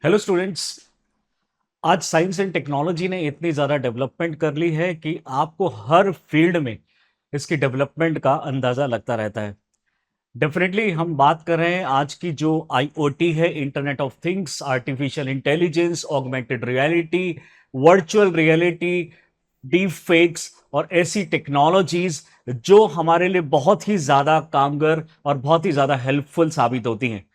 Hello students. आज science and technology ने इतनी ज़्यादा डेवलपमेंट कर ली है कि आपको हर फील्ड में इसकी डेवलपमेंट का अंदाज़ा लगता रहता है। डेफिनेटली हम बात कर रहे हैं आज की जो आईओटी है, internet of things, artificial intelligence, augmented reality, virtual reality, deep fakes और ऐसी टेक्नोलॉजीज जो हमारे लिए बहुत ही ज़्यादा कामगर और बहुत ही ज़्यादा हेल्पफुल साबित होती हैं।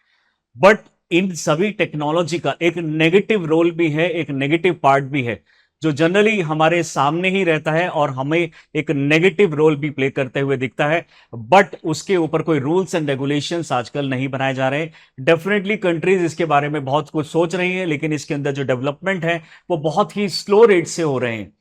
बट इन सभी टेक्नोलॉजी का एक नेगेटिव रोल भी है, एक नेगेटिव पार्ट भी है जो जनरली हमारे सामने ही रहता है और हमें एक नेगेटिव रोल भी प्ले करते हुए दिखता है। बट उसके ऊपर कोई रूल्स एंड रेगुलेशंस आजकल नहीं बनाए जा रहे हैं। डेफिनेटली कंट्रीज इसके बारे में बहुत कुछ सोच रही हैं, लेकिन इसके अंदर जो डेवलपमेंट है वो बहुत ही स्लो रेट से हो रहे हैं।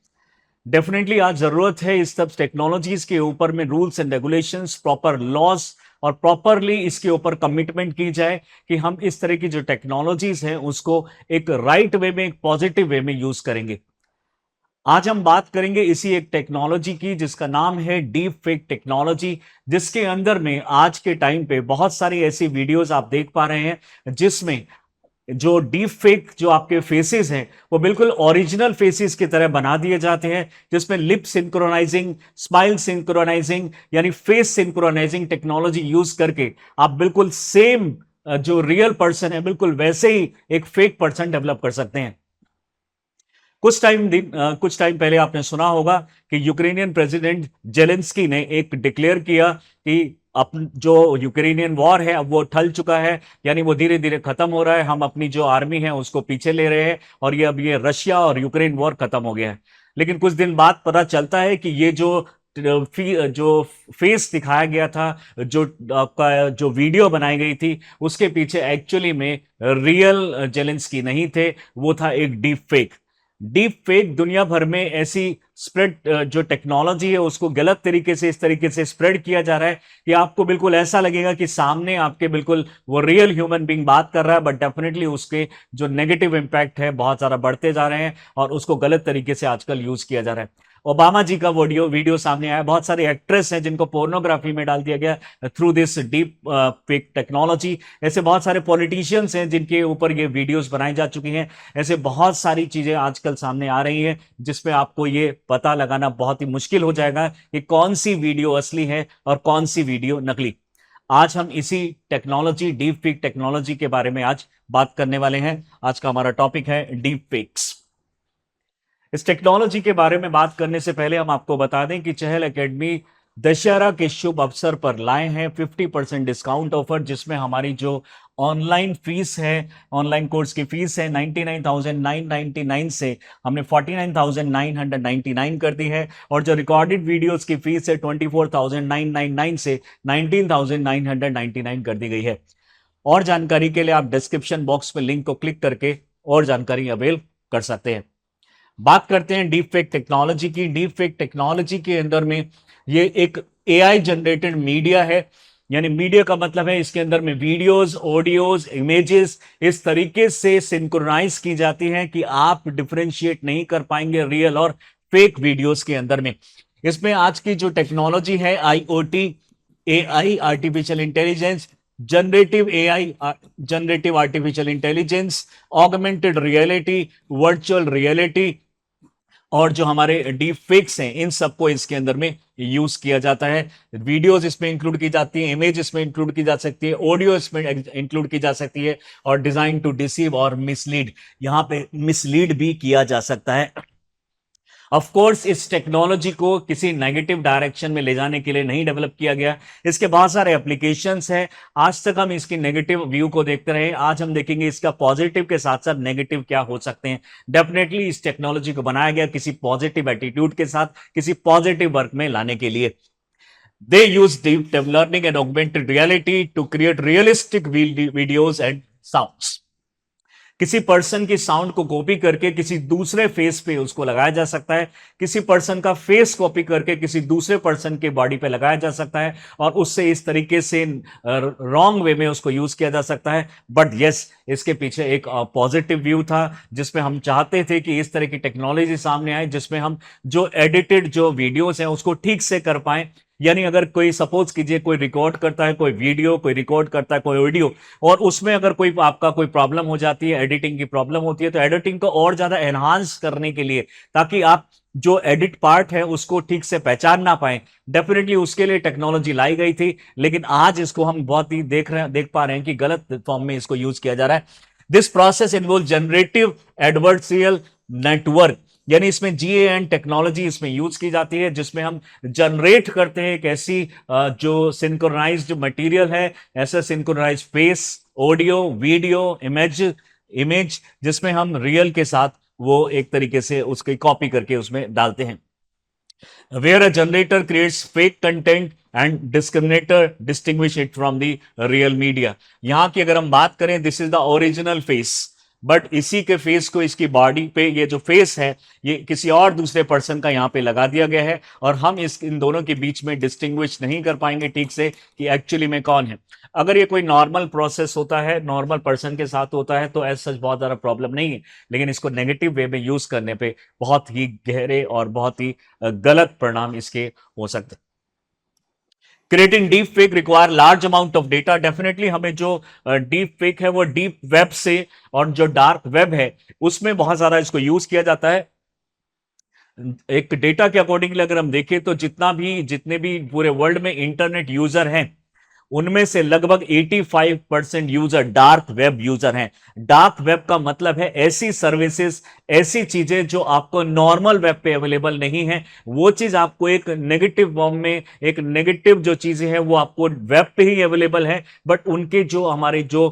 डेफिनेटली आज जरूरत है इस सब टेक्नोलॉजीज के ऊपर में rules and regulations, proper laws और प्रॉपरली इसके ऊपर कमिटमेंट की जाए कि हम इस तरह की जो टेक्नोलॉजीज हैं उसको एक राइट वे में, एक पॉजिटिव वे में यूज करेंगे। आज हम बात करेंगे इसी एक टेक्नोलॉजी की जिसका नाम है डीप फेक टेक्नोलॉजी, जिसके अंदर में आज के टाइम पे बहुत सारी ऐसी वीडियोस आप देख पा रहे हैं जिसमें जो डीप फेक जो आपके फेसेस हैं वो बिल्कुल ओरिजिनल फेसेस की तरह बना दिए जाते हैं, जिसमें लिप सिंक्रोनाइजिंग, स्माइल सिंक्रोनाइजिंग यानी फेस सिंक्रोनाइजिंग टेक्नोलॉजी यूज करके आप बिल्कुल सेम जो रियल पर्सन है बिल्कुल वैसे ही एक फेक पर्सन डेवलप कर सकते हैं। कुछ टाइम पहले आपने सुना होगा कि यूक्रेनियन प्रेसिडेंट जेलेंस्की ने एक डिक्लेयर किया कि अब जो यूक्रेनियन वॉर है अब वो टल चुका है, यानी वो धीरे धीरे खत्म हो रहा है। हम अपनी जो आर्मी है उसको पीछे ले रहे हैं और ये अब ये रशिया और यूक्रेन वॉर खत्म हो गया है। लेकिन कुछ दिन बाद पता चलता है कि ये जो फेस दिखाया गया था, जो आपका जो वीडियो बनाई गई थी, उसके पीछे एक्चुअली में रियल जेलेंस्की नहीं थे, वो था एक डीप फेक। डीप फेक दुनिया भर में ऐसी स्प्रेड जो टेक्नोलॉजी है उसको गलत तरीके से इस तरीके से स्प्रेड किया जा रहा है कि आपको बिल्कुल ऐसा लगेगा कि सामने आपके बिल्कुल वो रियल ह्यूमन बीइंग बात कर रहा है, बट डेफिनेटली उसके जो नेगेटिव इंपैक्ट है बहुत ज्यादा बढ़ते जा रहे हैं और उसको गलत तरीके से आजकल यूज किया जा रहा है। ओबामा जी का वीडियो सामने आया, बहुत सारे एक्ट्रेस हैं जिनको पोर्नोग्राफी में डाल दिया गया through this deep fake technology. ऐसे बहुत सारे पॉलिटिशियंस हैं जिनके ऊपर ये वीडियोस बनाई जा चुकी हैं। ऐसे बहुत सारी चीजें आजकल सामने आ रही हैं जिसपे आपको ये पता लगाना बहुत ही मुश्किल हो जाएगा कि कौन सी वीडियो असली है और कौन सी वीडियो नकली। आज हम इसी टेक्नोलॉजी, डीप फेक टेक्नोलॉजी के बारे में आज बात करने वाले हैं। आज का हमारा टॉपिक है डीप फेक्स। इस टेक्नोलॉजी के बारे में बात करने से पहले हम आपको बता दें कि चहल एकेडमी दशहरा के शुभ अवसर पर लाए हैं 50% डिस्काउंट ऑफर, जिसमें हमारी जो ऑनलाइन फीस है, ऑनलाइन कोर्स की फीस है 99,999 से हमने 49,999 कर दी है, और जो रिकॉर्डेड वीडियोस की फीस है 24,999 से 19,999 कर दी गई है। और जानकारी के लिए आप डिस्क्रिप्शन बॉक्स में लिंक को क्लिक करके और जानकारी अवेल कर सकते हैं। बात करते हैं डीप फेक टेक्नोलॉजी की। डीप फेक टेक्नोलॉजी के अंदर में ये एक एआई जनरेटेड मीडिया है, यानी मीडिया का मतलब है इसके अंदर में वीडियोस, ऑडियोज, इमेजेस इस तरीके से सिंक्रोनाइज की जाती हैं कि आप डिफरेंशिएट नहीं कर पाएंगे रियल और फेक वीडियोस के अंदर में। इसमें आज की जो टेक्नोलॉजी है IoT, AI, artificial intelligence, generative artificial intelligence, augmented reality, virtual reality और जो हमारे डीप फेक्स हैं, इन सबको इसके अंदर में यूज किया जाता है। वीडियोस इसमें इंक्लूड की जाती है, इमेज इसमें इंक्लूड की जा सकती है, ऑडियो इसमें इंक्लूड की जा सकती है, और डिजाइन टू डिसीव और मिसलीड, यहां पे मिसलीड भी किया जा सकता है। ऑफ कोर्स इस टेक्नोलॉजी को किसी नेगेटिव डायरेक्शन में ले जाने के लिए नहीं डेवलप किया गया। इसके बहुत सारे एप्लीकेशंस हैं। आज तक हम इसकी नेगेटिव व्यू को देखते रहे, आज हम देखेंगे इसका पॉजिटिव के साथ साथ नेगेटिव क्या हो सकते हैं। डेफिनेटली इस टेक्नोलॉजी को बनाया गया किसी पॉजिटिव एटीट्यूड के साथ, किसी पॉजिटिव वर्क में लाने के लिए। They use deep learning and augmented reality to create realistic videos and sounds. किसी पर्सन की साउंड को कॉपी करके किसी दूसरे फेस पे उसको लगाया जा सकता है, किसी पर्सन का फेस कॉपी करके किसी दूसरे पर्सन के बॉडी पे लगाया जा सकता है, और उससे इस तरीके से रॉन्ग वे में उसको यूज किया जा सकता है। बट यस, इसके पीछे एक पॉजिटिव व्यू था जिसमें हम चाहते थे कि इस तरह की टेक्नोलॉजी सामने आए जिसमें हम जो एडिटेड जो वीडियोस हैं उसको ठीक से कर पाए, यानी अगर कोई सपोज कीजिए कोई रिकॉर्ड करता है कोई वीडियो, कोई रिकॉर्ड करता है कोई ऑडियो, और उसमें अगर कोई आपका कोई प्रॉब्लम हो जाती है, एडिटिंग की प्रॉब्लम होती है, तो एडिटिंग को और ज्यादा एनहांस करने के लिए, ताकि आप जो एडिट पार्ट है उसको ठीक से पहचान ना पाए, डेफिनेटली उसके लिए टेक्नोलॉजी लाई गई थी। लेकिन आज इसको हम बहुत ही देख पा रहे हैं कि गलत फॉर्म में इसको यूज किया जा रहा है। This process involve generative adversarial network, यानी इसमें जीएएन टेक्नोलॉजी इसमें यूज की जाती है, जिसमें हम जनरेट करते हैं एक ऐसी जो सिंक्रोनाइज्ड मटेरियल है, ऐसा synchronized face, audio, video, image जिसमें हम रियल के साथ वो एक तरीके से उसकी कॉपी करके उसमें डालते हैं। Where a generator creates fake content and distinguish it from the real media। यहां की अगर हम बात करें, this is the original face, but इसी के फेस को इसकी बॉडी पे, ये जो फेस है ये किसी और दूसरे पर्सन का यहां पे लगा दिया गया है, और हम इन दोनों के बीच में डिस्टिंग्विश नहीं कर पाएंगे ठीक से कि एक्चुअली में कौन है। अगर ये कोई नॉर्मल प्रोसेस होता है, नॉर्मल पर्सन के साथ होता है, तो एज सच बहुत ज्यादा प्रॉब्लम नहीं है, लेकिन इसको नेगेटिव वे में यूज करने पे बहुत ही गहरे और बहुत ही गलत परिणाम इसके हो सकते हैं। Creating deep fake require large amount of data. Definitely हमें जो डीप फेक है वो डीप वेब से, और जो डार्क वेब है उसमें बहुत ज्यादा इसको यूज किया जाता है। एक डेटा के अकॉर्डिंगली अगर हम देखें तो जितने भी पूरे वर्ल्ड में इंटरनेट यूजर हैं, उनमें से लगभग 85% यूजर डार्क वेब यूजर हैं। डार्क वेब का मतलब है ऐसी सर्विसेज, ऐसी चीजें जो आपको नॉर्मल वेब पे अवेलेबल नहीं है, वो चीज आपको एक नेगेटिव फॉर्म में, एक नेगेटिव जो चीजें हैं वो आपको वेब पे ही अवेलेबल है, बट उनके जो हमारे जो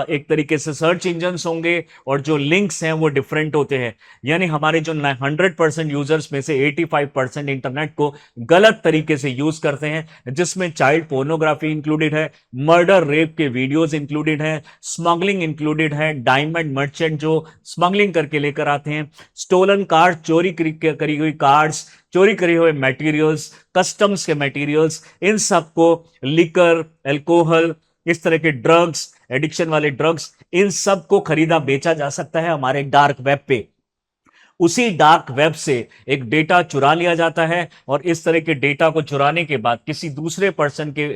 एक तरीके से सर्च इंजन होंगे और जो लिंक्स हैं वो डिफरेंट होते हैं। यानी हमारे जो 100% यूजर्स में से 85% इंटरनेट को गलत तरीके से यूज करते हैं, जिसमें चाइल्ड पोर्नोग्राफी इंक्लूडेड है, मर्डर रेप के वीडियोस इंक्लूडेड है, स्मगलिंग इंक्लूडेड है, डायमंड मर्चेंट जो स्मगलिंग करके लेकर आते हैं, स्टोलन कार्ड, चोरी करी हुई कार्ड्स, चोरी करे हुए मटेरियल्स, कस्टम्स के मटेरियल्स, इन सबको लिकर, अल्कोहल, इस तरह के ड्रग्स, एडिक्शन वाले ड्रग्स, इन सब को खरीदा बेचा जा सकता है हमारे डार्क वेब पे। उसी डार्क वेब से एक डेटा चुरा लिया जाता है, और इस तरह के डेटा को चुराने के बाद किसी दूसरे पर्सन के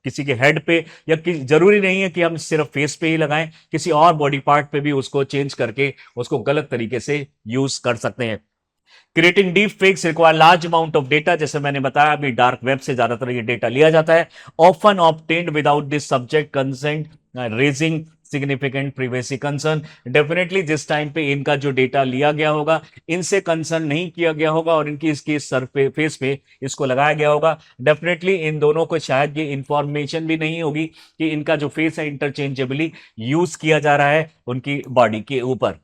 किसी के हेड पे, या जरूरी नहीं है कि हम सिर्फ फेस पे ही लगाएं, किसी और बॉडी पार्ट पे भी उसको चेंज करके उसको गलत तरीके से यूज कर सकते हैं। Creating deep fakes require large amount of data, जैसे मैंने बताया अभी डार्क वेब से ज्यादातर ये डेटा लिया जाता है, often obtained without this subject consent, raising significant privacy concern. Definitely जिस टाइम पे इनका जो डेटा लिया गया होगा, इनसे कंसर्न नहीं किया गया होगा और इनकी इसकी सरफेस पे इसको लगाया गया होगा, डेफिनेटली इन दोनों को शायद ये इंफॉर्मेशन भी नहीं होगी कि इनका जो फेस है इंटरचेंजेबली यूज किया जा रहा है उनकी बॉडी के ऊपर।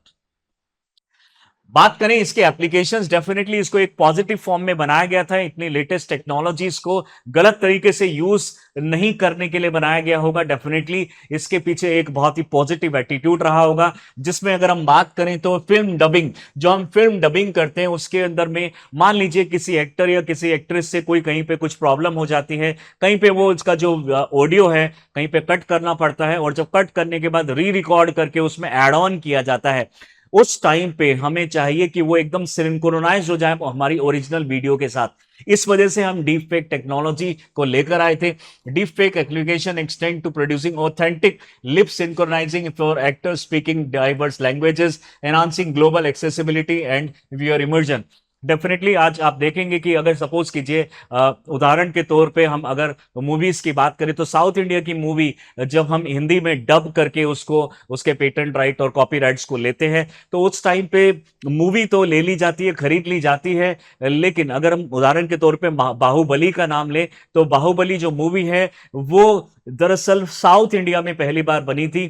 बात करें इसके एप्लीकेशंस, डेफिनेटली इसको एक पॉजिटिव फॉर्म में बनाया गया था। इतनी लेटेस्ट टेक्नोलॉजीज को गलत तरीके से यूज नहीं करने के लिए बनाया गया होगा। डेफिनेटली इसके पीछे एक बहुत ही पॉजिटिव एटीट्यूड रहा होगा, जिसमें अगर हम बात करें तो फिल्म डबिंग, जो हम फिल्म डबिंग करते हैं उसके अंदर में मान लीजिए किसी एक्टर या किसी एक्ट्रेस से कोई कहीं पे कुछ प्रॉब्लम हो जाती है, कहीं पे वो उसका जो ऑडियो है कहीं पे कट करना पड़ता है, और जब कट करने के बाद री रिकॉर्ड करके उसमें एड ऑन किया जाता है, उस टाइम पे हमें चाहिए कि वो एकदम सिंक्रोनाइज हो जाए हमारी ओरिजिनल वीडियो के साथ। इस वजह से हम डीप फेक टेक्नोलॉजी को लेकर आए थे। Deep fake application extend to producing authentic lip synchronizing for actors speaking diverse languages, enhancing global accessibility and viewer immersion. Definitely आज आप देखेंगे कि अगर सपोज कीजिए उदाहरण के तौर पे हम अगर मूवीज की बात करें, तो साउथ इंडिया की मूवी जब हम हिंदी में डब करके उसको उसके पेटेंट राइट और कॉपीराइट्स को लेते हैं, तो उस टाइम पे मूवी तो ले ली जाती है, खरीद ली जाती है, लेकिन अगर हम उदाहरण के तौर पे बाहुबली का नाम लें, तो बाहुबली जो मूवी है वो दरअसल साउथ इंडिया में पहली बार बनी थी।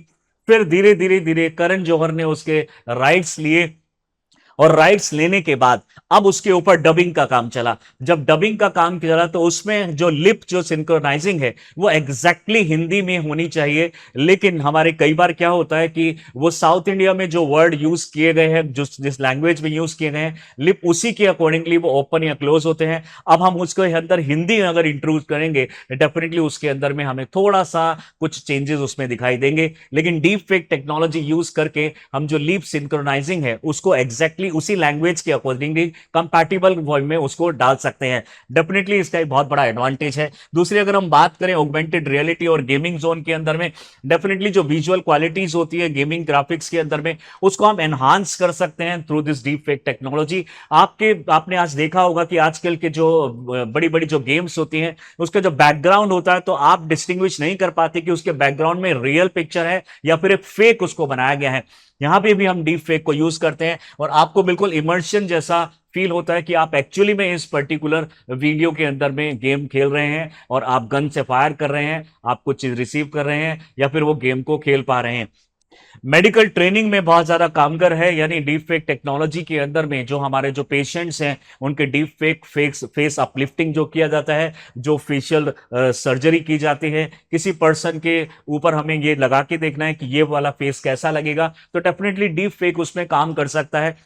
फिर धीरे धीरे धीरे करण जौहर ने उसके राइट्स लिए, और राइट्स लेने के बाद अब उसके ऊपर डबिंग का काम चला। जब डबिंग का काम चला तो उसमें जो लिप जो सिंक्रोनाइजिंग है वो एग्जैक्टली हिंदी में होनी चाहिए, लेकिन हमारे कई बार क्या होता है कि वो साउथ इंडिया में जो वर्ड यूज किए गए हैं, जिस लैंग्वेज में यूज किए गए हैं लिप, उसी के अकॉर्डिंगली वो ओपन या क्लोज होते हैं। अब हम उसके अंदर हिंदी अगर इंट्रोड्यूस करेंगे, डेफिनेटली उसके अंदर में हमें थोड़ा सा कुछ चेंजेस उसमें दिखाई देंगे, लेकिन डीप फेक टेक्नोलॉजी यूज करके हम जो लिप सिंक्रोनाइजिंग है उसको एग्जैक्टली अकॉर्डिंगली, उसी लैंग्वेज के अकॉर्डिंगली कंपैटिबल में उसको डाल सकते हैं। डेफिनेटली इसका एक बहुत बड़ा एडवांटेज है। दूसरी अगर हम बात करें ऑगमेंटेड रियलिटी और गेमिंग जोन के अंदर में, डेफिनेटली जो विजुअल क्वालिटीज होती है गेमिंग ग्राफिक्स के अंदर में, उसको हम एनहांस कर सकते हैं through this deep fake technology. आपने आज देखा होगा कि आजकल के जो बड़ी बड़ी जो गेम्स होती हैं, उसका जो बैकग्राउंड होता है, तो आप डिस्टिंग्विश नहीं कर पाते कि उसके बैकग्राउंड में रियल पिक्चर है या फिर एक फेक उसको बनाया गया है। यहां पे भी हम डीप फेक को यूज करते हैं और आपको बिल्कुल इमर्शन जैसा फील होता है कि आप एक्चुअली में इस पर्टिकुलर वीडियो के अंदर में गेम खेल रहे हैं और आप गन से फायर कर रहे हैं, आप कुछ चीज रिसीव कर रहे हैं या फिर वो गेम को खेल पा रहे हैं। मेडिकल ट्रेनिंग में बहुत ज्यादा कामगर है, यानी डीप फेक टेक्नोलॉजी के अंदर में जो हमारे जो पेशेंट्स हैं उनके डीप फेक फेस अपलिफ्टिंग जो किया जाता है, जो फेशियल सर्जरी की जाती है, किसी पर्सन के ऊपर हमें ये लगा के देखना है कि ये वाला फेस कैसा लगेगा, तो डेफिनेटली डीप फेक उसमें काम कर सकता है।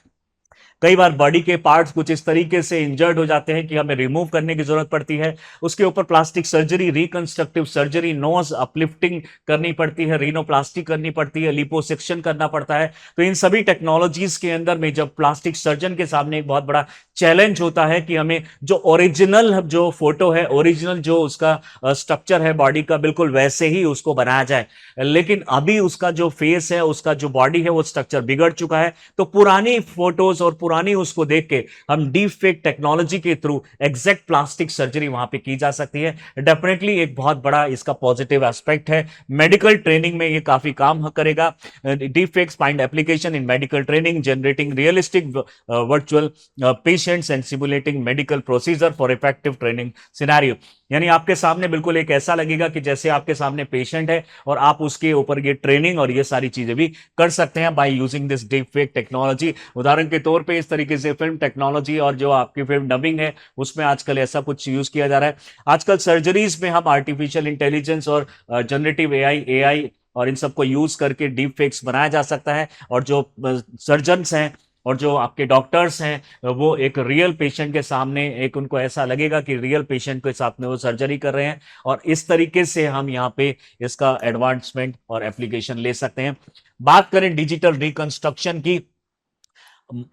कई बार बॉडी के पार्ट्स कुछ इस तरीके से इंजर्ड हो जाते हैं कि हमें रिमूव करने की जरूरत पड़ती है, उसके ऊपर plastic surgery, reconstructive surgery, nose uplifting करनी पड़ती है, रीनोप्लास्टी करनी पड़ती है, लिपोसेक्शन करना पड़ता है। तो इन सभी टेक्नोलॉजीज के अंदर में जब प्लास्टिक सर्जन के सामने एक बहुत बड़ा चैलेंज होता है कि हमें जो ओरिजिनल जो फोटो है, ओरिजिनल जो उसका स्ट्रक्चर है बॉडी का, बिल्कुल वैसे ही उसको बनाया जाए, लेकिन अभी उसका जो फेस है, उसका जो बॉडी है, वो स्ट्रक्चर बिगड़ चुका है। तो पुरानी फोटोज और पुरानी उसको देख के हम डीप फेक टेक्नोलॉजी के थ्रू एग्जैक्ट प्लास्टिक सर्जरी वहां पे की जा सकती है। डेफिनेटली एक बहुत बड़ा इसका पॉजिटिव एस्पेक्ट है। मेडिकल ट्रेनिंग में ये काफी काम करेगा। Deep fakes find application in medical training, generating realistic virtual patients and simulating medical procedure for effective training scenario. यानी आपके सामने बिल्कुल एक ऐसा लगेगा कि जैसे आपके सामने पेशेंट है और आप उसके ऊपर ये ट्रेनिंग और ये सारी चीजें भी कर सकते हैं by using this deep fake technology. उदाहरण के तौर पे इस तरीके से फिल्म टेक्नोलॉजी और जो आपकी फिल्म डबिंग है उसमें आजकल ऐसा कुछ यूज किया जा रहा है। आजकल सर्जरीज में हम आर्टिफिशियल इंटेलिजेंस और जनरेटिव एआई और इन सबको यूज करके डीप फेक्स बनाया जा सकता है, और जो सर्जन्स हैं और जो आपके डॉक्टर्स हैं वो एक रियल पेशेंट के सामने, एक उनको ऐसा लगेगा कि रियल पेशेंट के साथ में वो सर्जरी कर रहे हैं, और इस तरीके से हम यहाँ पे इसका एडवांसमेंट और एप्लीकेशन ले सकते हैं। बात करें डिजिटल रिकंस्ट्रक्शन की,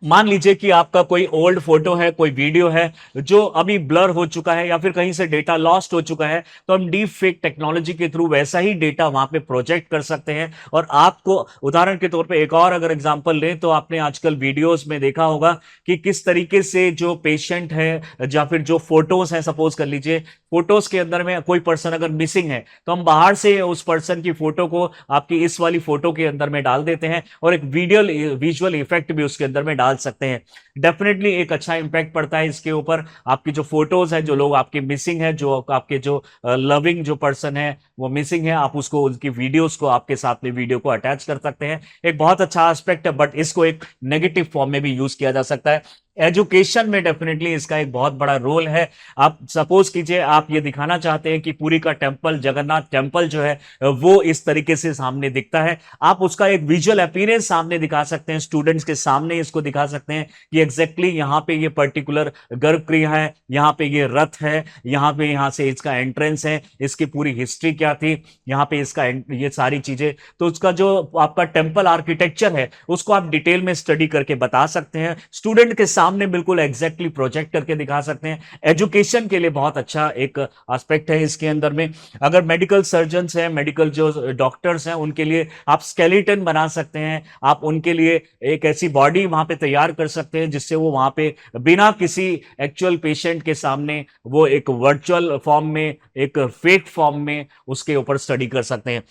मान लीजिए कि आपका कोई ओल्ड फोटो है, कोई वीडियो है जो अभी ब्लर हो चुका है या फिर कहीं से डेटा लॉस्ट हो चुका है, तो हम डीप फेक टेक्नोलॉजी के थ्रू वैसा ही डेटा वहां पे प्रोजेक्ट कर सकते हैं। और आपको उदाहरण के तौर पे एक और अगर एग्जांपल लें तो आपने आजकल वीडियोस में देखा होगा कि किस तरीके से जो पेशेंट है या फिर जो फोटोज हैं, सपोज कर लीजिए फोटोज के अंदर में कोई पर्सन अगर मिसिंग है तो हम बाहर से उस पर्सन की फोटो को आपकी इस वाली फोटो के अंदर में डाल देते हैं और एक विजुअल इफेक्ट भी उसके अंदर में डाल सकते हैं। डेफिनेटली एक अच्छा इंपैक्ट पड़ता है इसके ऊपर। आपकी जो फोटोज है, जो लोग आपके मिसिंग है, जो आपके जो लविंग जो पर्सन है वो मिसिंग है, आप उसको उनकी वीडियोस को आपके साथ में वीडियो को अटैच कर सकते हैं। एक बहुत अच्छा एस्पेक्ट है, बट इसको एक नेगेटिव फॉर्म में भी यूज किया जा सकता है। एजुकेशन में डेफिनेटली इसका एक बहुत बड़ा रोल है। आप सपोज कीजिए आप ये दिखाना चाहते हैं कि पुरी का टेंपल, जगन्नाथ टेंपल जो है वो इस तरीके से सामने दिखता है, आप उसका एक विजुअल अपीयरेंस सामने दिखा सकते हैं, स्टूडेंट्स के सामने इसको दिखा सकते हैं कि एग्जैक्टली यहाँ पे ये पर्टिकुलर गर्भ क्रिया है, यहाँ पे ये रथ है, यहाँ से इसका एंट्रेंस है, इसकी पूरी हिस्ट्री क्या थी, यहाँ पे इसका ये सारी चीजें, तो उसका जो आपका टेंपल आर्किटेक्चर है उसको आप डिटेल में स्टडी करके बता सकते हैं, स्टूडेंट के सामने बिल्कुल एग्जैक्टली प्रोजेक्ट करके दिखा सकते हैं। एजुकेशन के लिए बहुत अच्छा एक एस्पेक्ट है इसके अंदर में। अगर मेडिकल सर्जन्स हैं, मेडिकल जो डॉक्टर्स हैं, उनके लिए आप स्केलेटन बना सकते हैं, आप उनके लिए एक ऐसी बॉडी वहां पे तैयार कर सकते हैं जिससे वो वहां पे बिना किसी एक्चुअल पेशेंट के सामने वो एक वर्चुअल फॉर्म में, एक फेक फॉर्म में उसके ऊपर स्टडी कर सकते हैं।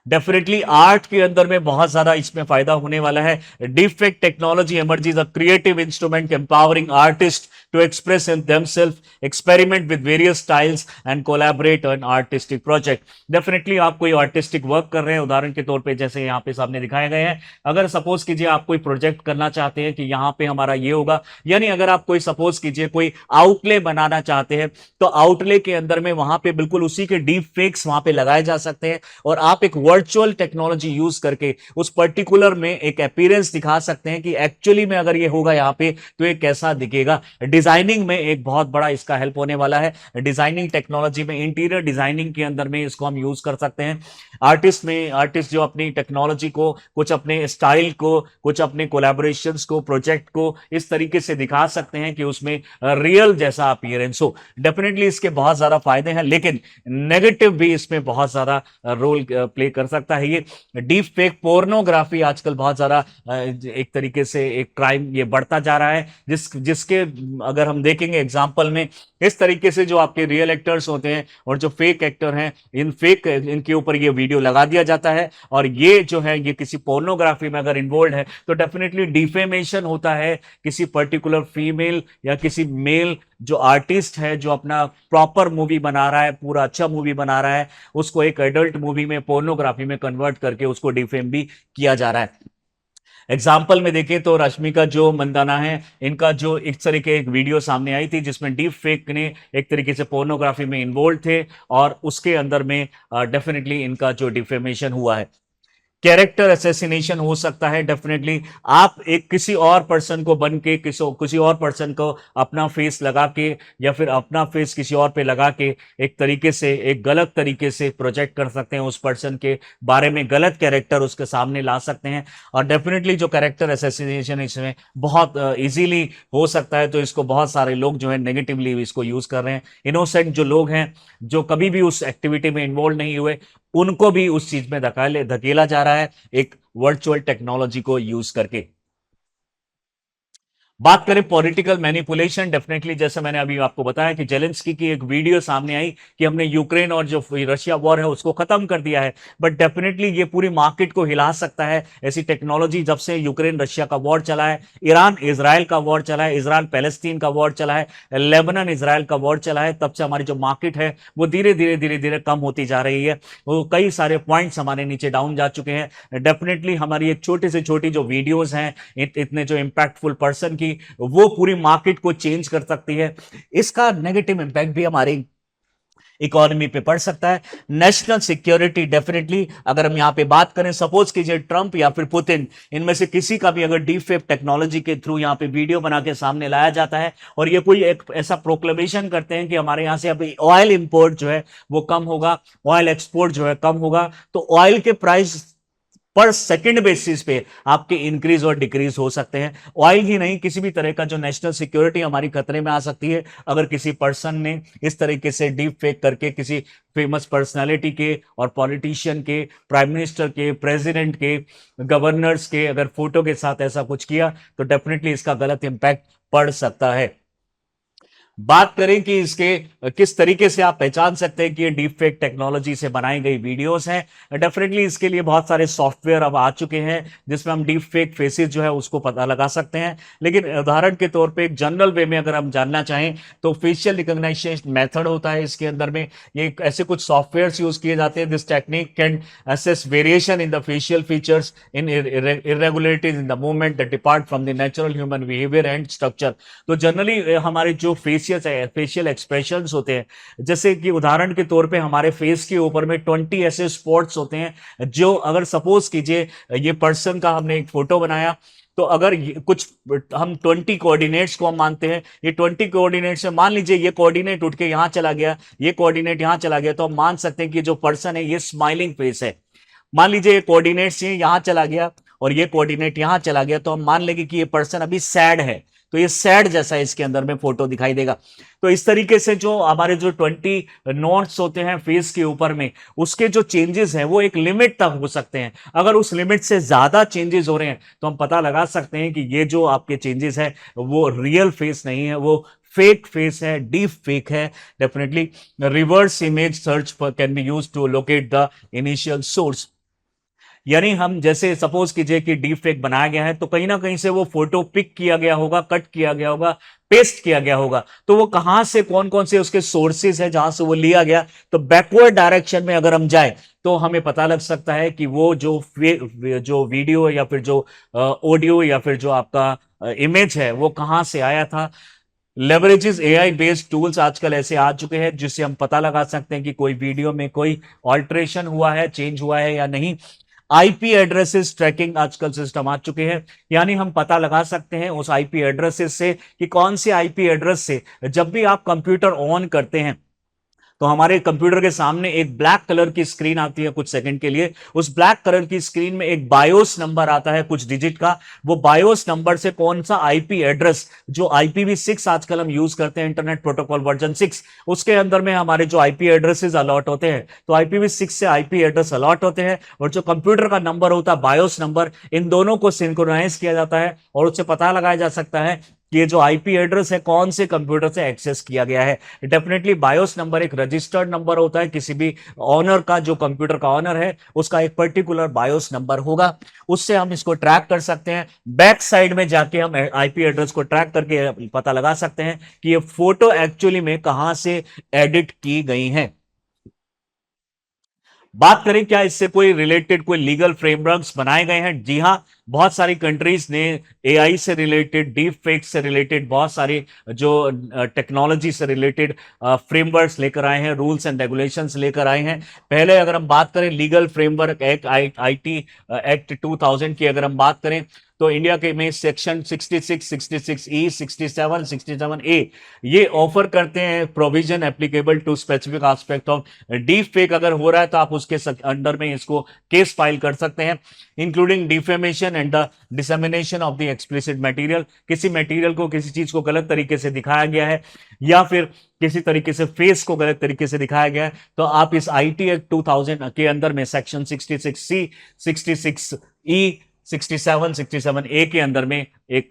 डेफिनेटली आर्ट के अंदर में बहुत ज्यादा इसमें फायदा होने वाला है। Deep fake technology emerges a creative instrument empowering artists to express in themselves, experiment with various styles and collaborate on artistic project। Definitely आप कोई आर्टिस्टिक वर्क कर रहे हैं, उदाहरण के तौर पे जैसे यहाँ पे सामने दिखाए गए हैं, अगर सपोज कीजिए आप कोई प्रोजेक्ट करना चाहते हैं कि यहाँ पे हमारा ये होगा, यानी अगर आप कोई सपोज कीजिए कोई आउटले बनाना चाहते हैं तो आउटले के अंदर में वहां पे बिल्कुल उसी के डीप फेक्स वहां पे लगाए जा सकते हैं और आप एक वर्चुअल टेक्नोलॉजी यूज करके उस पर्टिकुलर में एक अपीयरेंस दिखा सकते हैं कि एक्चुअली में अगर ये होगा यहाँ पे तो ये कैसा दिखेगा। डिजाइनिंग में एक बहुत बड़ा इसका हेल्प होने वाला है। डिजाइनिंग टेक्नोलॉजी में, इंटीरियर डिजाइनिंग के अंदर में इसको हम यूज कर सकते हैं। आर्टिस्ट जो अपनी टेक्नोलॉजी को, कुछ अपने स्टाइल को, कुछ अपने कोलैबोरेशंस को, प्रोजेक्ट को इस तरीके से दिखा सकते हैं कि उसमें रियल जैसा अपीयरेंस हो। डेफिनेटली इसके बहुत ज्यादा फायदे हैं, लेकिन नेगेटिव भी इसमें बहुत ज्यादा रोल प्ले कर सकता है। ये डीप फेक पोर्नोग्राफी आजकल बहुत ज्यादा एक तरीके से एक क्राइम ये बढ़ता जा रहा है, जिसके अगर हम देखेंगे एग्जाम्पल में, इस तरीके से जो आपके रियल एक्टर्स होते हैं और जो फेक एक्टर हैं, इनके ऊपर ये वीडियो लगा दिया जाता है, और ये जो है ये किसी पोर्नोग्राफी में अगर इन्वॉल्व है तो डेफिनेटली डिफेमेशन होता है किसी पर्टिकुलर फीमेल या किसी मेल जो आर्टिस्ट है, जो अपना प्रॉपर मूवी बना रहा है, पूरा अच्छा मूवी बना रहा है, उसको एक एडल्ट मूवी में, पोर्नोग्राफी में कन्वर्ट करके उसको डिफेम भी किया जा रहा है। एग्जाम्पल में देखें तो रश्मिका जो मंदाना है, इनका जो इस तरह के एक वीडियो सामने आई थी जिसमें डीप फेक ने एक तरीके से पोर्नोग्राफी में इन्वॉल्व थे, और उसके अंदर में डेफिनेटली इनका जो डिफेमेशन हुआ है। कैरेक्टर असैसिनेशन हो सकता है। डेफिनेटली आप एक किसी और पर्सन को बन के, किसी और पर्सन को अपना फेस लगा के या फिर अपना फेस किसी और पे लगा के एक तरीके से, एक गलत तरीके से प्रोजेक्ट कर सकते हैं, उस पर्सन के बारे में गलत कैरेक्टर उसके सामने ला सकते हैं। और डेफिनेटली जो कैरेक्टर असैसिनेशन इसमें बहुत इजीली हो सकता है, तो इसको बहुत सारे लोग जो है नेगेटिवली इसको यूज कर रहे हैं। इनोसेंट जो लोग हैं, जो कभी भी उस एक्टिविटी में इन्वॉल्व नहीं हुए, उनको भी उस चीज में धकेला जा रहा है एक वर्चुअल टेक्नोलॉजी को यूज करके। बात करें पॉलिटिकल मैनिपुलेशन, डेफिनेटली जैसे मैंने अभी आपको बताया कि जेलेंस्की की एक वीडियो सामने आई कि हमने यूक्रेन और जो रशिया वॉर है उसको खत्म कर दिया है, बट डेफिनेटली ये पूरी मार्केट को हिला सकता है ऐसी टेक्नोलॉजी। जब से यूक्रेन रशिया का वॉर चला है, ईरान इजराइल का वॉर चला है, इजराइल पैलेस्तीन का वॉर चला है, लेबनान इजराइल का वॉर चला है, तब से हमारी जो मार्केट है वो धीरे धीरे धीरे धीरे कम होती जा रही है। वो कई सारे पॉइंट्स हमारे नीचे डाउन जा चुके हैं। डेफिनेटली हमारी एक छोटी से छोटी जो वीडियोज हैं, इतने जो इंपैक्टफुल पर्सन की, वो पूरी मार्केट को चेंज कर सकती है। इसका नेगेटिव इंपैक्ट भी हमारी इकोनॉमी पे पड़ सकता है। नेशनल सिक्योरिटी, डेफिनेटली अगर हम यहां पे बात करें, सपोज कीजिए ट्रंप या फिर पुतिन, इनमें से किसी का भी अगर डीप फेक टेक्नोलॉजी के थ्रू यहां पे वीडियो बना के सामने लाया जाता है और ये कोई एक ऐसा प्रोक्लेमेशन करते हैं कि हमारे यहां से अभी ऑयल इंपोर्ट जो है वो कम होगा, ऑयल एक्सपोर्ट जो है कम होगा, तो ऑयल के प्राइस पर सेकंड बेसिस पे आपके इंक्रीज और डिक्रीज हो सकते हैं। ऑयल ही नहीं, किसी भी तरह का जो नेशनल सिक्योरिटी हमारी खतरे में आ सकती है अगर किसी पर्सन ने इस तरीके से डीप फेक करके किसी फेमस पर्सनालिटी के और पॉलिटिशियन के, प्राइम मिनिस्टर के, प्रेसिडेंट के, गवर्नर्स के अगर फोटो के साथ ऐसा कुछ किया, तो डेफिनेटली इसका गलत इंपैक्ट पड़ सकता है। बात करें कि इसके किस तरीके से आप पहचान सकते हैं कि ये डीप फेक टेक्नोलॉजी से बनाई गई वीडियोस हैं। डेफिनेटली इसके लिए बहुत सारे सॉफ्टवेयर अब आ चुके हैं जिसमें हम डीप फेक फेसेस जो है उसको पता लगा सकते हैं। लेकिन उदाहरण के तौर पे एक जनरल वे में अगर हम जानना चाहें तो फेशियल रिकॉग्निशन मेथड होता है इसके अंदर में, ये ऐसे कुछ सॉफ्टवेयर यूज किए जाते हैं। This technique can assess variation in the facial features in irregularities in the movement that depart from the natural human behaviour and structure. तो जनरली हमारे जो फेशियल एक्सप्रेशंस होते हैं, जैसे कि उदाहरण के तौर पे हमारे फेस के ऊपर में 20 ऐसे स्पॉट्स होते हैं जो अगर सपोज कीजिए ये पर्सन का हमने एक फोटो बनाया, तो अगर कुछ हम 20 कोऑर्डिनेट्स को हम मानते हैं, ये 20 कोऑर्डिनेट्स में मान लीजिए ये कोऑर्डिनेट उठ के यहां चला गया, ये कोऑर्डिनेट यहां चला गया, तो हम मान सकते हैं कि जो पर्सन है ये स्माइलिंग फेस है। मान लीजिए ये कोऑर्डिनेट्स यहां चला गया और ये कोऑर्डिनेट यहां चला गया, तो हम मान लेंगे कि ये पर्सन अभी सैड है, तो ये सैड जैसा इसके अंदर में फोटो दिखाई देगा। तो इस तरीके से जो हमारे जो 20 नोट्स होते हैं फेस के ऊपर में, उसके जो चेंजेस हैं वो एक लिमिट तक हो सकते हैं। अगर उस लिमिट से ज्यादा चेंजेस हो रहे हैं तो हम पता लगा सकते हैं कि ये जो आपके चेंजेस है वो रियल फेस नहीं है, वो फेक फेस है, डीप फेक है। Definitely reverse image search can be used to locate the initial source. यानी हम जैसे सपोज कीजिए कि डीप फेक बनाया गया है, तो कहीं ना कहीं से वो फोटो पिक किया गया होगा, कट किया गया होगा, पेस्ट किया गया होगा, तो वो कहां से, कौन कौन से उसके सोर्सेज है जहां से वो लिया गया, तो बैकवर्ड डायरेक्शन में अगर हम जाए तो हमें पता लग सकता है कि वो जो वीडियो या फिर जो ऑडियो या फिर जो आपका इमेज है वो कहां से आया था। लेवरेजेस एआई बेस्ड टूल्स आजकल ऐसे आ चुके हैं जिससे हम पता लगा सकते हैं कि कोई वीडियो में कोई ऑल्ट्रेशन हुआ है, चेंज हुआ है या नहीं। आईपी एड्रेसेस ट्रैकिंग आजकल सिस्टम आ चुके हैं, यानी हम पता लगा सकते हैं उस आईपी एड्रेसेस से कि कौन से आईपी एड्रेस से जब भी आप कंप्यूटर ऑन करते हैं तो हमारे कंप्यूटर के सामने एक ब्लैक कलर की स्क्रीन आती है कुछ सेकंड के लिए। उस ब्लैक कलर की स्क्रीन में एक बायोस नंबर आता है कुछ डिजिट का। वो बायोस नंबर से कौन सा आईपी एड्रेस, जो IPv6 आजकल हम यूज करते हैं, इंटरनेट प्रोटोकॉल वर्जन 6, उसके अंदर में हमारे जो आईपी एड्रेसेस अलॉट होते हैं, तो IPv6 से आईपी एड्रेस अलॉट होते हैं और जो कंप्यूटर का नंबर होता है बायोस नंबर, इन दोनों को सिंक्रोनाइज किया जाता है और उससे पता लगाया जा सकता है कि ये जो आईपी एड्रेस है कौन से कंप्यूटर से एक्सेस किया गया है। डेफिनेटली बायोस नंबर एक रजिस्टर्ड नंबर होता है, किसी भी ऑनर का, जो कंप्यूटर का ऑनर है उसका एक पर्टिकुलर बायोस नंबर होगा, उससे हम इसको ट्रैक कर सकते हैं। बैक साइड में जाके हम आईपी एड्रेस को ट्रैक करके पता लगा सकते हैं कि ये फोटो एक्चुअली में कहां से एडिट की गई है। बात करें क्या इससे कोई रिलेटेड कोई लीगल फ्रेमवर्क्स बनाए गए हैं? जी हां, बहुत सारी कंट्रीज ने एआई से रिलेटेड, डीप फेक से रिलेटेड बहुत सारी जो टेक्नोलॉजी से रिलेटेड फ्रेमवर्क्स लेकर आए हैं, रूल्स एंड रेगुलेशंस लेकर आए हैं। पहले अगर हम बात करें legal framework act, IT act 2000 की अगर हम बात करें, तो इंडिया के में सेक्शन 66, 66E, 67, 67A ये ऑफर करते हैं provision applicable to specific aspect of deep fake. अगर हो रहा है तो आप उसके अंडर में इसको केस फाइल कर सकते हैं, including defamation and the dissemination of the explicit material. किसी मटेरियल को, किसी चीज को गलत तरीके से दिखाया गया है या फिर किसी तरीके से फेस को गलत तरीके से दिखाया गया है, तो आप इस आईटी एक्ट 2000 के अंदर में सेक्शन 66C, 66E, 67, 67A के अंदर में एक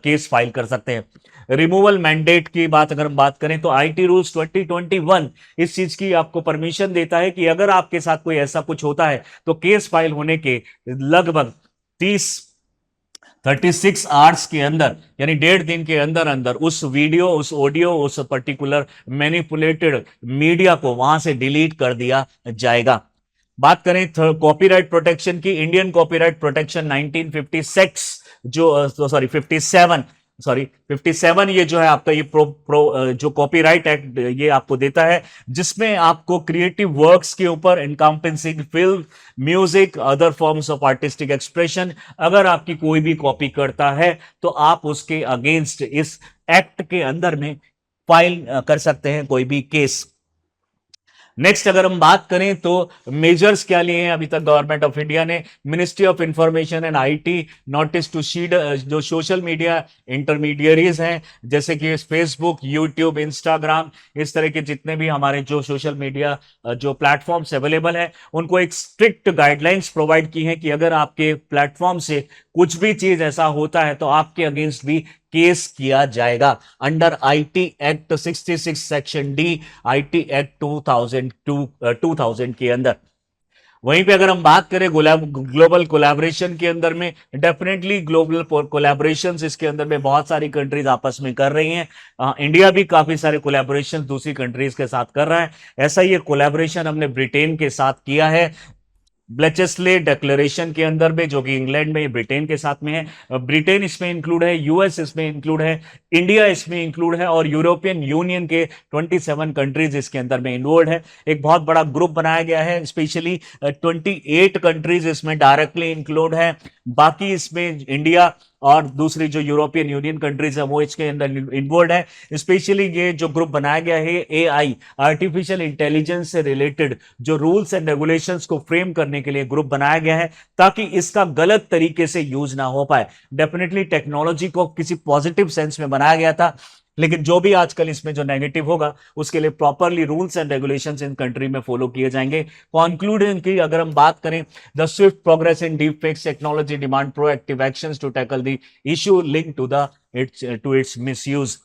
केस फाइल कर सकते हैं। रिमूवल मैंडेट की बात अगर हम बात करें तो आईटी रूल्स 2021 इस चीज की आपको परमिशन देता है कि अगर आपके साथ कोई ऐसा कुछ होता है तो केस फाइल होने के लगभग 36 आवर्स के अंदर, यानी 1.5 दिन के अंदर अंदर उस वीडियो, उस ऑडियो, उस पर्टिकुलर मैनिपुलेटेड मीडिया को वहां से डिलीट कर दिया जाएगा। बात करें कॉपीराइट प्रोटेक्शन की, इंडियन कॉपीराइट प्रोटेक्शन 1956 जो सॉरी 57 ये जो है आपका ये जो कॉपीराइट एक्ट ये आपको देता है, जिसमें आपको क्रिएटिव वर्क्स के ऊपर encompassing film, music, other forms of artistic expression, अगर आपकी कोई भी कॉपी करता है तो आप उसके अगेंस्ट इस एक्ट के अंदर में फाइल कर सकते हैं कोई भी केस। नेक्स्ट अगर हम बात करें तो मेजर्स क्या लिए हैं अभी तक गवर्नमेंट ऑफ इंडिया ने, ministry of information and IT notice to शीड जो सोशल मीडिया इंटरमीडियरीज हैं जैसे कि फेसबुक, यूट्यूब, इंस्टाग्राम, इस तरह के जितने भी हमारे जो सोशल मीडिया जो प्लेटफॉर्म्स अवेलेबल है, उनको एक स्ट्रिक्ट गाइडलाइंस प्रोवाइड की है कि अगर आपके प्लेटफॉर्म से कुछ भी चीज ऐसा होता है तो आपके अगेंस्ट भी केस किया जाएगा under IT act 66 section D, IT act 2000 के अंदर। वहीं पे अगर हम बात करें ग्लोबल कोलैबोरेशन के अंदर में, डेफिनेटली ग्लोबल कोलैबोरेशंस इसके अंदर में बहुत सारी कंट्रीज आपस में कर रही हैं। इंडिया भी काफी सारे कोलैबोरेशन दूसरी कंट्रीज के साथ कर रहा है। ऐसा ही कोलैबोरेशन हमने ब्रिटेन के साथ किया है ब्लेचेस्ले डिक्लेरेशन के अंदर में, जो कि इंग्लैंड में, ब्रिटेन के साथ में है। ब्रिटेन इसमें इंक्लूड है, यूएस इसमें इंक्लूड है, इंडिया इसमें इंक्लूड है और यूरोपियन यूनियन के 27 कंट्रीज इसके अंदर में इन्वॉल्व है। एक बहुत बड़ा ग्रुप बनाया गया है, स्पेशली 28 कंट्रीज इसमें डायरेक्टली इंक्लूड है, बाकी इसमें इंडिया और दूसरी जो यूरोपियन यूनियन कंट्रीज है वो इसके अंदर इन्वॉल्व है। स्पेशली ये जो ग्रुप बनाया गया है एआई, आर्टिफिशियल इंटेलिजेंस से रिलेटेड जो रूल्स एंड रेगुलेशंस को फ्रेम करने के लिए ग्रुप बनाया गया है ताकि इसका गलत तरीके से यूज ना हो पाए। डेफिनेटली टेक्नोलॉजी को किसी पॉजिटिव सेंस में बनाया गया था, लेकिन जो भी आजकल इसमें जो नेगेटिव होगा उसके लिए प्रॉपरली रूल्स एंड रेगुलेशंस इन कंट्री में फॉलो किए जाएंगे। कंक्लूजन की अगर हम बात करें, the swift progress in deep fake technology demand proactive actions to tackle the issue link to its misuse.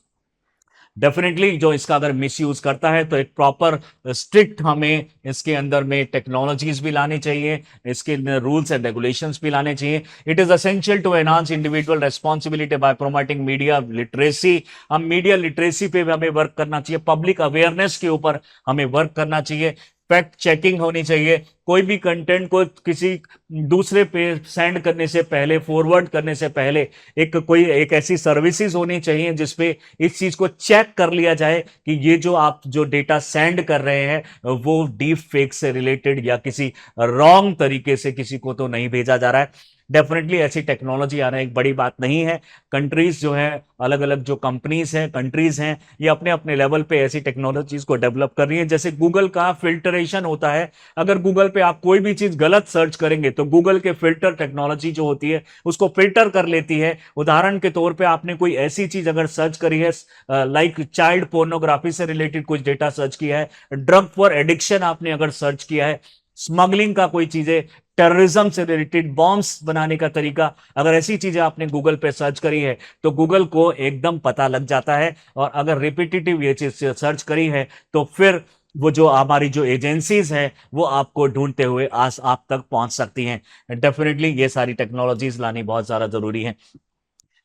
Definitely जो इसका अगर मिसयूज करता है तो एक प्रॉपर स्ट्रिक्ट हमें इसके अंदर में टेक्नोलॉजीज भी लानी चाहिए, इसके रूल्स एंड रेगुलेशंस भी लाने चाहिए। It is essential to enhance individual responsibility by promoting media literacy. हम मीडिया लिटरेसी पे भी हमें वर्क करना चाहिए, पब्लिक अवेयरनेस के ऊपर हमें वर्क करना चाहिए। फैक्ट चेकिंग होनी चाहिए। कोई भी कंटेंट को किसी दूसरे पे सेंड करने से पहले, फॉरवर्ड करने से पहले एक ऐसी सर्विसेज होनी चाहिए जिसपे इस चीज को चेक कर लिया जाए कि ये जो आप जो डेटा सेंड कर रहे हैं वो डीप फेक से रिलेटेड या किसी रॉन्ग तरीके से किसी को तो नहीं भेजा जा रहा है। डेफिनेटली ऐसी टेक्नोलॉजी आना एक बड़ी बात नहीं है। कंट्रीज जो है, अलग अलग जो कंपनीज हैं, कंट्रीज हैं, ये अपने अपने लेवल पे ऐसी टेक्नोलॉजीज को डेवलप कर रही है। जैसे गूगल का फिल्टरेशन होता है, अगर गूगल पे आप कोई भी चीज गलत सर्च करेंगे तो गूगल के फिल्टर टेक्नोलॉजी जो होती है उसको फिल्टर कर लेती है। उदाहरण के तौर पे आपने कोई ऐसी चीज अगर सर्च करी है, लाइक चाइल्ड पोर्नोग्राफी से रिलेटेड कुछ डेटा सर्च किया है, ड्रग फॉर एडिक्शन आपने अगर सर्च किया है, स्मगलिंग का कोई चीजें, टेररिज्म से रिलेटेड बॉम्ब्स बनाने का तरीका, अगर ऐसी चीजें आपने गूगल पे सर्च करी है तो गूगल को एकदम पता लग जाता है। और अगर रिपीटेटिव ये चीज सर्च करी है तो फिर वो जो हमारी जो एजेंसीज हैं वो आपको ढूंढते हुए आज आप तक पहुंच सकती हैं। डेफिनेटली ये सारी टेक्नोलॉजीज लानी बहुत ज्यादा जरूरी है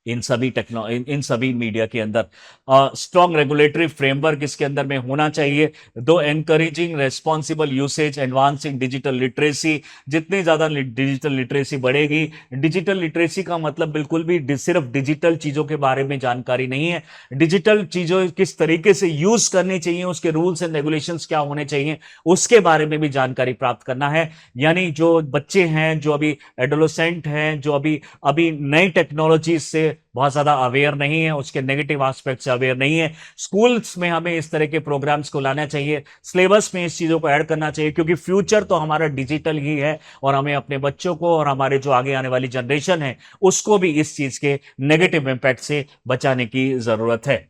इन सभी मीडिया के अंदर। स्ट्रॉन्ग रेगुलेटरी फ्रेमवर्क इसके अंदर में होना चाहिए। दो encouraging responsible usage, advancing digital literacy. जितनी ज्यादा डिजिटल लिटरेसी बढ़ेगी, डिजिटल लिटरेसी का मतलब बिल्कुल भी सिर्फ डिजिटल चीजों के बारे में जानकारी नहीं है, डिजिटल चीजों किस तरीके से यूज करनी चाहिए, उसके रूल्स एंड रेगुलेशंस क्या होने चाहिए, उसके बारे में भी जानकारी प्राप्त करना है। यानी जो बच्चे हैं, जो अभी एडोलेसेंट हैं, जो अभी अभी नई टेक्नोलॉजी से बहुत ज्यादा अवेयर नहीं है, उसके नेगेटिव एस्पेक्ट से अवेयर नहीं है, स्कूल्स में हमें इस तरह के प्रोग्राम्स को लाना चाहिए, सिलेबस में इस चीजों को ऐड करना चाहिए, क्योंकि फ्यूचर तो हमारा डिजिटल ही है और हमें अपने बच्चों को और हमारे जो आगे आने वाली जनरेशन है उसको भी इस चीज के नेगेटिव इंपैक्ट से बचाने की जरूरत है।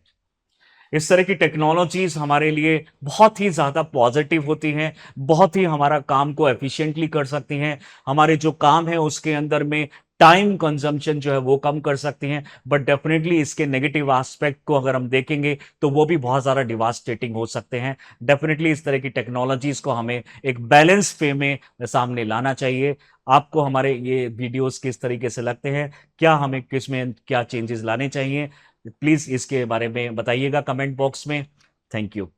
इस तरह की टेक्नोलॉजीज हमारे लिए बहुत ही ज़्यादा पॉजिटिव होती हैं, बहुत ही हमारा काम को एफिशिएंटली कर सकती हैं, हमारे जो काम है उसके अंदर में टाइम कंजम्पशन जो है वो कम कर सकती हैं। बट डेफिनेटली इसके नेगेटिव एस्पेक्ट को अगर हम देखेंगे तो वो भी बहुत ज़्यादा डिवास्टेटिंग हो सकते हैं। डेफिनेटली इस तरह की टेक्नोलॉजीज को हमें एक बैलेंस वे में सामने लाना चाहिए। आपको हमारे ये वीडियोस किस तरीके से लगते हैं, क्या हमें किसमें क्या चेंजेस लाने चाहिए, प्लीज इसके बारे में बताइएगा कमेंट बॉक्स में। Thank you.